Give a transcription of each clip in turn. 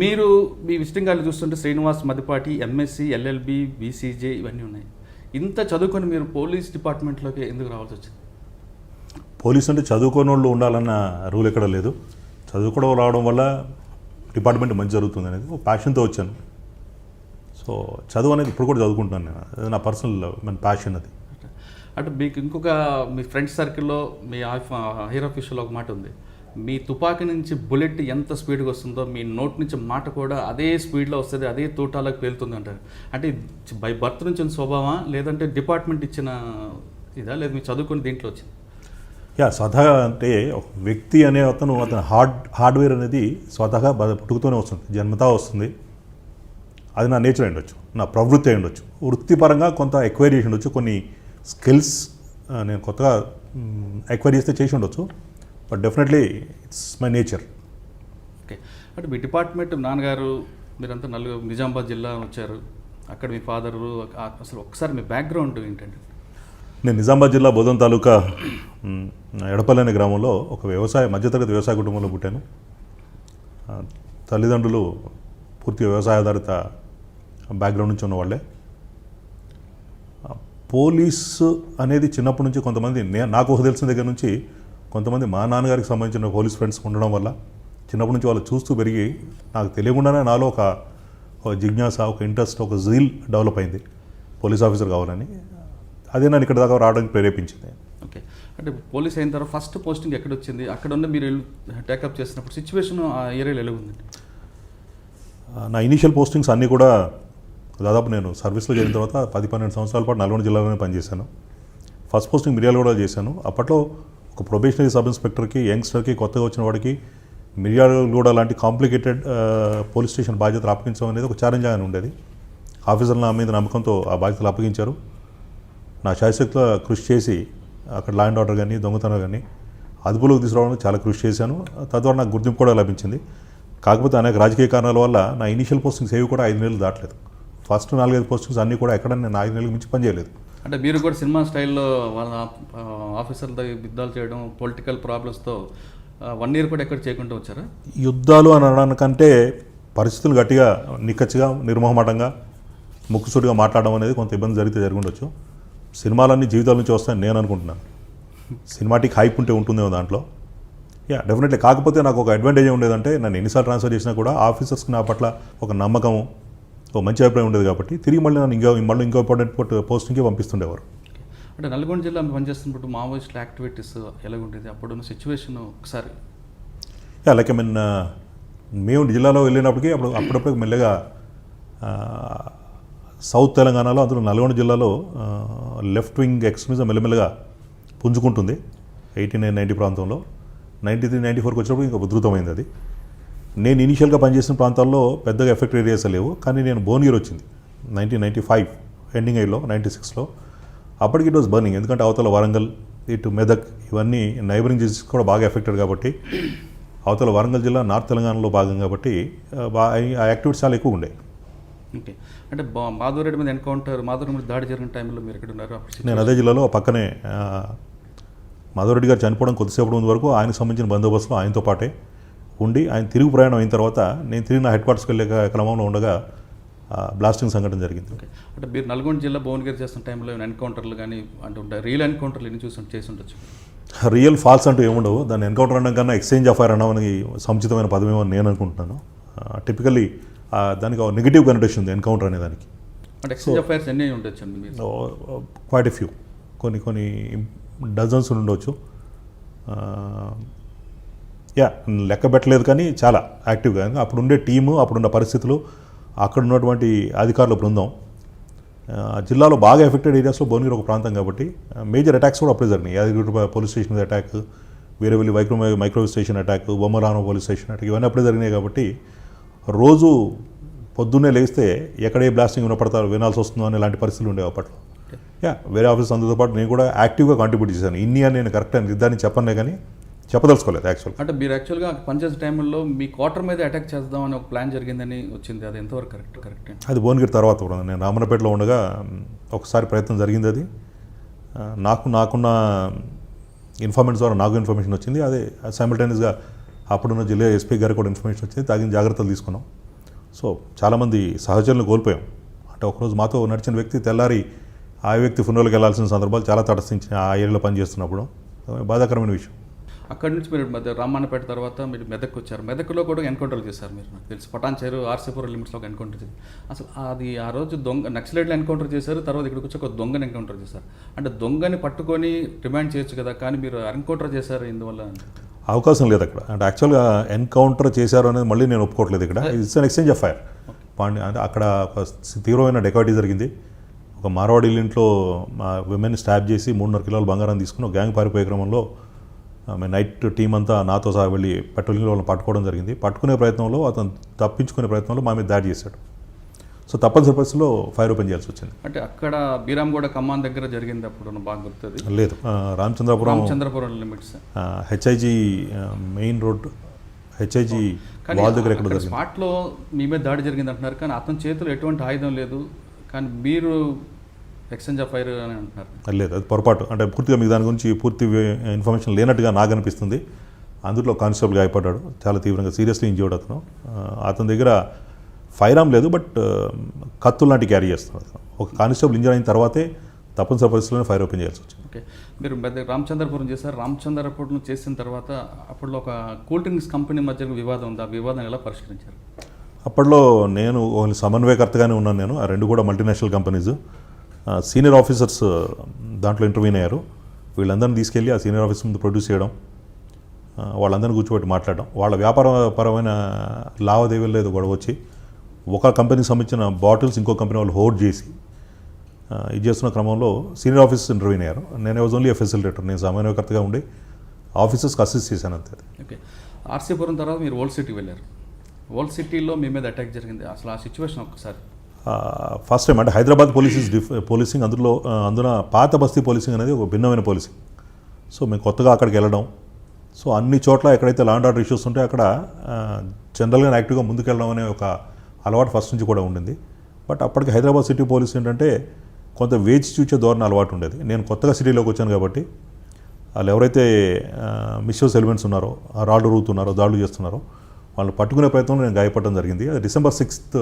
మీరు మీ విజిటింగ్ కార్డులు చూస్తుంటే శ్రీనివాస్ మదిపాటి ఎంఎస్సి ఎల్ఎల్బి బీసీజే ఇవన్నీ ఉన్నాయి. ఇంత చదువుకొని మీరు పోలీస్ డిపార్ట్మెంట్లోకి ఎందుకు రావాల్సి వచ్చింది? పోలీస్ అంటే చదువుకోని వాళ్ళు ఉండాలన్న రూల్ ఎక్కడ లేదు. చదువుకోవడం రావడం వల్ల డిపార్ట్మెంట్ మంచి జరుగుతుంది అనేది ఒక ప్యాషన్తో వచ్చాను. సో చదువు అనేది ఇప్పుడు కూడా చదువుకుంటున్నాను నేను. అది నా పర్సనల్ ప్యాషన్ అది. అంటే మీకు ఇంకొక మీ ఫ్రెండ్స్ సర్కిల్లో మీ హైర్ ఆఫీషియల్లో ఒక మాట ఉంది, మీ తుపాకీ నుంచి బుల్లెట్ ఎంత స్పీడ్గా వస్తుందో మీ నోట్ నుంచి మాట కూడా అదే స్పీడ్లో వస్తుంది, అదే తోటాలకు పేలుతుంది అంటారు. అంటే బై బర్త్ నుంచి స్వభావమా, లేదంటే డిపార్ట్మెంట్ ఇచ్చిన ఇదా, లేదా మీరు చదువుకుని దీంట్లో వచ్చింది? స్వతహా అంటే ఒక వ్యక్తి అనే అతను హార్డ్వేర్ అనేది స్వతహా పుట్టుకతోనే వస్తుంది, జన్మతా వస్తుంది. అది నా నేచర్ అయి ఉండొచ్చు, నా ప్రవృత్తి అయి ఉండొచ్చు, వృత్తిపరంగా కొంత ఎక్వైర్ చేసి ఉండొచ్చు, కొన్ని స్కిల్స్ నేను కొత్తగా ఎక్వైర్ చేస్తే చేసి ఉండొచ్చు. But definitely it's my nature. Okay. అంటే మీ డిపార్ట్మెంట్ నాన్నగారు మీరంతా నిజామాబాద్ జిల్లా వచ్చారు, అక్కడ మీ ఫాదరు, అసలు ఒకసారి మీ బ్యాక్గ్రౌండ్ ఏంటంటే? నేను నిజామాబాద్ జిల్లా బోధన్ తాలూకా ఎడపల్లి అనే గ్రామంలో ఒక మధ్యతరగతి వ్యవసాయ కుటుంబంలో పుట్టాను. తల్లిదండ్రులు పూర్తిగా వ్యవసాయ ఆధారిత బ్యాక్గ్రౌండ్ నుంచి ఉన్నవాళ్ళే. పోలీసు అనేది చిన్నప్పటి నుంచి కొంతమంది నాకు తెలిసిన దగ్గర నుంచి కొంతమంది మా నాన్నగారికి సంబంధించిన పోలీస్ ఫ్రెండ్స్ ఉండడం వల్ల చిన్నప్పటి నుంచి వాళ్ళు చూస్తూ పెరిగి నాకు తెలియకుండానే నాలో ఒక జిజ్ఞాస, ఒక ఇంట్రెస్ట్, ఒక జీల్ డెవలప్ అయింది పోలీస్ ఆఫీసర్ కావాలని. అదే నన్ను ఇక్కడ దాకా రావడానికి ప్రేరేపించింది. ఓకే. అంటే పోలీస్ అయిన తర్వాత ఫస్ట్ పోస్టింగ్ ఎక్కడ వచ్చింది? అక్కడ ఉన్న మీరు టేకప్ చేసినప్పుడు సిచ్యువేషన్ ఆ ఏరియాలో ఎలా ఉందండి? నా ఇనీషియల్ పోస్టింగ్స్ అన్నీ కూడా దాదాపు నేను సర్వీస్లో చేరిన తర్వాత 10-12 సంవత్సరాల పాటు నల్గొండ జిల్లాలోనే పనిచేశాను. ఫస్ట్ పోస్టింగ్ మిర్యాలగూడలో చేశాను. అప్పట్లో ఒక ప్రొబేషనరీ సబ్ ఇన్స్పెక్టర్కి, యంగ్స్టర్కి, కొత్తగా వచ్చిన వాడికి మిర్యాలగూడ లాంటి కాంప్లికేటెడ్ పోలీస్ స్టేషన్ బాధ్యతలు అప్పగించడం అనేది ఒక ఛాలెంజ్ అని ఉండేది. ఆఫీసర్లు నా మీద నమ్మకంతో ఆ బాధ్యతలు అప్పగించారు. నా శాయశక్తిలో కృషి చేసి అక్కడ లా అండ్ ఆర్డర్ కానీ, దొంగతనం కానీ అదుపులోకి తీసుకురావడానికి చాలా కృషి చేశాను. తద్వారా నాకు గుర్తింపు కూడా లభించింది. కాకపోతే అనేక రాజకీయ కారణాల వల్ల నా ఇనీషియల్ పోస్టింగ్స్ ఏవి కూడా 5 నెలలు దాటలేదు. ఫస్ట్ 4-5 పోస్టింగ్స్ అన్నీ కూడా ఎక్కడ నేను 5 నెలలకు మించి పనిచేయలేదు. అంటే మీరు కూడా సినిమా స్టైల్లో వాళ్ళ ఆఫీసర్లతో యుద్ధాలు చేయడం, పొలిటికల్ ప్రాబ్లమ్స్తో 1 year కూడా ఎక్కడ చేయకుండా వచ్చారా? యుద్ధాలు అని అనడానికంటే పరిస్థితులు గట్టిగా, నిక్కచ్చిగా, నిర్మోహమాటంగా, ముక్కుసూటిగా మాట్లాడడం అనేది కొంత ఇబ్బంది జరిగి ఉండొచ్చు. సినిమాలన్నీ జీవితాల నుంచి వస్తాయని నేను అనుకుంటున్నాను. సినిమాటిక్ హైప్ ఉంటుందేమో దాంట్లో. డెఫినెట్లీ. కాకపోతే నాకు ఒక అడ్వాంటేజ్ ఉండేదంటే నన్ను ఎన్నిసార్లు ట్రాన్స్ఫర్ చేసినా కూడా ఆఫీసర్స్కి నా పట్ల ఒక నమ్మకము, ఒక మంచి అభిప్రాయం ఉండేది కాబట్టి తిరిగి మళ్ళీ నన్ను ఇంకో ఇంపార్టెంట్ పోస్టింగ్కి పంపిస్తుండేవారు. అంటే నల్గొండ జిల్లా పనిచేస్తున్నప్పుడు మావోయిస్టుల యాక్టివిటీస్ ఎలాగుండేది? అప్పుడున్న సిచ్యువేషన్ ఒకసారి లైక్ మేము జిల్లాలో వెళ్ళినప్పటికీ అప్పుడప్పుడు మెల్లగా సౌత్ తెలంగాణలో, అందులో నల్గొండ జిల్లాలో లెఫ్ట్ వింగ్ ఎక్స్ట్రీమిజం మెల్లమెల్లగా పుంజుకుంటుంది. 89-90 ప్రాంతంలో. 93-94కి వచ్చినప్పుడు ఇంకా ఉధృతమైంది అది. నేను ఇనీషియల్గా పనిచేసిన ప్రాంతాల్లో పెద్దగా ఎఫెక్ట్ ఏరియాస్ లేవు. కానీ నేను భువనగిరి వచ్చింది 1995 ఎండింగ్ అయ్యలో, 96లో. అప్పటికి ఇట్ వాజ్ బర్నింగ్. ఎందుకంటే అవతల వరంగల్, ఇటు మెదక్, ఇవన్నీ నైబరింగ్ డిస్ట్రిక్ట్స్ కూడా బాగా ఎఫెక్టెడ్ కాబట్టి, అవతల వరంగల్ జిల్లా నార్త్ తెలంగాణలో భాగం కాబట్టి ఆ యాక్టివిటీస్ చాలా ఎక్కువ ఉండేవి. ఓకే. అంటే మాధవరెడ్డి మీద ఎన్కౌంటర్, మాధవరెడ్డి మీద దాడి జరిగిన టైంలో మీరు ఎక్కడ ఉన్నారు? నేను అదే జిల్లాలో పక్కనే మాధవరెడ్డి గారు చనిపోవడం కొద్దిసేపు ముందు వరకు ఆయనకు సంబంధించిన బందోబస్తులో ఆయనతో పాటే ఉండి, ఆయన తిరుగు ప్రయాణం అయిన తర్వాత నేను తిరిగి నా హెడ్ క్వార్టర్స్కి వెళ్ళే క్రమంలో ఉండగా బ్లాస్టింగ్ సంఘటన జరిగింది. ఓకే. అంటే మీరు నల్గొండ జిల్లా భువనగిరి చేస్తున్న టైంలో ఎన్కౌంటర్లు కానీ అంటే రియల్ ఎన్కౌంటర్లు ఎన్ని చేసి ఉండొచ్చు? రియల్ ఫాల్స్ అంటూ ఏముండవు. దాన్ని ఎన్కౌంటర్ అనడం కన్నా ఎక్స్చేంజ్ ఆఫ్ ఫైర్ అనడం అనేది సముచితమైన పదమేమో నేను అనుకుంటున్నాను. టిపికల్లీ దానికి ఒక నెగిటివ్ కనెక్షన్ ఉంది ఎన్కౌంటర్ అనే దానికి. అంటే ఎక్స్చేంజ్ ఆఫ్ ఫైర్స్ ఎన్ని ఉండొచ్చు? క్వైట్ ఎ ఫ్యూ, కొన్ని డజన్స్ ఉండవచ్చు. లెక్క పెట్టలేదు కానీ చాలా యాక్టివ్గా. అప్పుడుండే టీము, అప్పుడున్న పరిస్థితులు, అక్కడ ఉన్నటువంటి అధికారుల బృందం, జిల్లాలో బాగా ఎఫెక్టెడ్ ఏరియాస్లో భువనగిరి ఒక ప్రాంతం కాబట్టి మేజర్ అటాక్స్ కూడా అప్పుడే జరిగినాయి. యాదగిరి పోలీస్ స్టేషన్ మీద attack, Veeravalli micro station attack, బొమ్మరాను పోలీస్ స్టేషన్ అటాక్, ఇవన్నీ అప్పుడే జరిగినాయి కాబట్టి రోజు పొద్దున్నే లేస్తే ఎక్కడే బ్లాస్టింగ్ వినాల్సి వస్తుందో అనే ఇలాంటి పరిస్థితులు ఉండేవి అప్పట్లో. వేరే ఆఫీస్ అందుతో పాటు నేను కూడా యాక్టివ్గా కాంట్రిబ్యూట్ చేశాను. ఇన్ని అని నేను కరెక్ట్ అని నిర్ధారణ చెప్పనే కానీ చెప్పదలుచుకోలేదు యాక్చువల్. అంటే మీరు యాక్చువల్గా పనిచేసే టైంలో మీ క్వార్టర్ మీద అటాక్ చేద్దామని ఒక ప్లాన్ జరిగిందని వచ్చింది, అది ఎంతవరకు కరెక్ట్? అది భువనగిరి తర్వాత కూడా నేను రామన్నపేటలో ఉండగా ఒకసారి ప్రయత్నం జరిగింది. అది నాకున్న ఇన్ఫర్మేషన్ ద్వారా నాకు ఇన్ఫర్మేషన్ వచ్చింది. అదే సైమల్టేనియస్గా అప్పుడున్న జిల్లా ఎస్పీ గారికి కూడా ఇన్ఫర్మేషన్ వచ్చింది. తగిన జాగ్రత్తలు తీసుకున్నాం. సో చాలామంది సహచరులను కోల్పోయాం. అంటే ఒకరోజు మాతో నడిచిన వ్యక్తి తెల్లారి ఆ వ్యక్తి ఫునరల్కి వెళ్ళాల్సిన సందర్భాలు చాలా తటస్థించిన ఆ ఏరియాలో పనిచేస్తున్నప్పుడు. బాధాకరమైన విషయం. అక్కడి నుంచి మీరు రామన్నపేట తర్వాత మీరు మెదక్కి వచ్చారు. మెదక్లో కూడా ఎన్కౌంటర్ చేశారు మీరు, నాకు తెలిసి పటాన్చేరు ఆర్సీపురం లిమిట్స్లో ఒక ఎన్కౌంటర్ చేశారు. అసలు అది ఆ రోజు నక్సలైట్లు ఎన్కౌంటర్ చేశారు, తర్వాత ఇక్కడికి వచ్చి ఒక దొంగని ఎన్కౌంటర్ చేశారు. అంటే దొంగని పట్టుకొని రిమాండ్ చేయొచ్చు కదా, కానీ మీరు ఎన్కౌంటర్ చేశారు ఇందువల్ల? అవకాశం లేదు అక్కడ. అంటే యాక్చువల్గా ఎన్కౌంటర్ చేశారు అనేది మళ్ళీ నేను ఒప్పుకోవట్లేదు. ఇక్కడ it's an exchange of fire. అంటే అక్కడ ఒక తీవ్రమైన డెకాయిటీ జరిగింది. ఒక మార్వాడి ఇంట్లో మా విమెన్ స్టాప్ చేసి 3.5 కిలోల బంగారం తీసుకుని ఒక గ్యాంగ్ పారిపోయే క్రమంలో నైట్ టీం అంతా నాతో సహా వెళ్ళి పెట్రోలింగ్లో వాళ్ళని పట్టుకోవడం జరిగింది. పట్టుకునే ప్రయత్నంలో అతను తప్పించుకునే ప్రయత్నంలో మా మీద దాడి చేశాడు. సో తప్పనిసరి పరిస్థితుల్లో ఫైర్ ఓపెన్ చేయాల్సి వచ్చింది. అంటే అక్కడ బీరాంగూడ కమాన్ దగ్గర జరిగింది అప్పుడు బాగా గుర్తుంది. లేదు, Ramachandrapuram limits HIG main road HIG wall దగ్గర ఎక్కడ జరిగింది. స్పాట్లో మీ మీద దాడి జరిగింది అంటున్నారు, కానీ అతని చేతిలో ఎటువంటి ఆయుధం లేదు, కానీ మీరు ఎక్స్చేంజ్ ఆఫ్ ఫైర్ అని అంటున్నారు. లేదు, అది పొరపాటు. అంటే పూర్తిగా మీకు దాని గురించి పూర్తి ఇన్ఫర్మేషన్ లేనట్టుగా నాకు అనిపిస్తుంది. అందులో కానిస్టేబుల్ గాయపడ్డాడు, చాలా తీవ్రంగా సీరియస్లీ ఇంజర్డ్ అతను. అతని దగ్గర ఫైర్ ఆర్మ్ లేదు, బట్ కత్తులు లాంటి క్యారీ చేస్తున్నాడు. ఒక కానిస్టేబుల్ ఇంజర్ అయిన తర్వాతే తప్పనిసరి పరిస్థితుల్లో ఫైర్ ఓపెన్ చేయాల్సి వచ్చింది. ఓకే, మీరు రామచంద్రపురం చేశారు. రామచంద్రపురం చేసిన తర్వాత అప్పుడు ఒక కూల్ డ్రింక్స్ కంపెనీ మధ్య వివాదం ఉంది. ఆ వివాదం ఎలా పరిష్కరించారు? అప్పట్లో నేను ఓన్లీ సమన్వయకర్తగానే ఉన్నాను. నేను ఆ రెండు కూడా మల్టీనేషనల్ కంపెనీస్. సీనియర్ ఆఫీసర్స్ దాంట్లో ఇంటర్వ్యూన్ అయ్యారు. వీళ్ళందరినీ తీసుకెళ్ళి ఆ సీనియర్ ఆఫీసర్ ముందు ప్రొడ్యూస్ చేయడం, వాళ్ళందరినీ కూర్చోబెట్టి మాట్లాడడం, వాళ్ళ వ్యాపారపరమైన లావాదేవీల్లో ఏదో గొడవ వచ్చి ఒక కంపెనీకి సంబంధించిన బాటిల్స్ ఇంకో కంపెనీ వాళ్ళు హోల్డ్ చేసి ఇది చేస్తున్న క్రమంలో సీనియర్ ఆఫీసర్స్ ఇంటర్వ్యూన్ అయ్యారు. నేను వాజ్ ఓన్లీ ఫెసిలిటేటర్. నేను సమన్వయకర్తగా ఉండి ఆఫీసర్స్కి అసిస్ట్ చేశాను అంతే. ఓకే, ఆర్సీపురం తర్వాత మీరు ఓల్డ్ సిటీ వెళ్ళారు. ఓల్డ్ సిటీలో మీ మీద అటాక్ జరిగింది. అసలు ఆ సిచ్యువేషన్ ఒక్కసారి. ఫస్ట్ టైం అంటే హైదరాబాద్ పోలీసింగ్ అందులో పాత బస్తీ పోలీసింగ్ అనేది ఒక భిన్నమైన పోలీసింగ్. సో మేము కొత్తగా అక్కడికి వెళ్ళడం, సో అన్ని చోట్ల ఎక్కడైతే లా అండ్ ఆర్డర్ ఇష్యూస్ ఉంటే అక్కడ జనరల్గా యాక్టివ్గా ముందుకెళ్ళడం అనే ఒక అలవాటు ఫస్ట్ నుంచి కూడా ఉండింది. బట్ అప్పటికి హైదరాబాద్ సిటీ పోలీస్ ఏంటంటే కొంత వేచి చూచే ధోరణి అలవాటు ఉండేది. నేను కొత్తగా సిటీలోకి వచ్చాను కాబట్టి వాళ్ళు ఎవరైతే మిస్యూస్ ఎలిమెంట్స్ ఉన్నారో, రాళ్ళు రూతున్నారో, దాడులు చేస్తున్నారో వాళ్ళు పట్టుకునే ప్రయత్నంలో నేను గాయపడడం జరిగింది. అది December 6th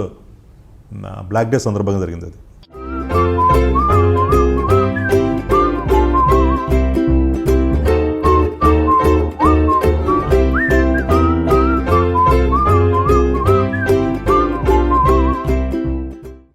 బ్లాక్ డే సందర్భంగా జరిగింది. అది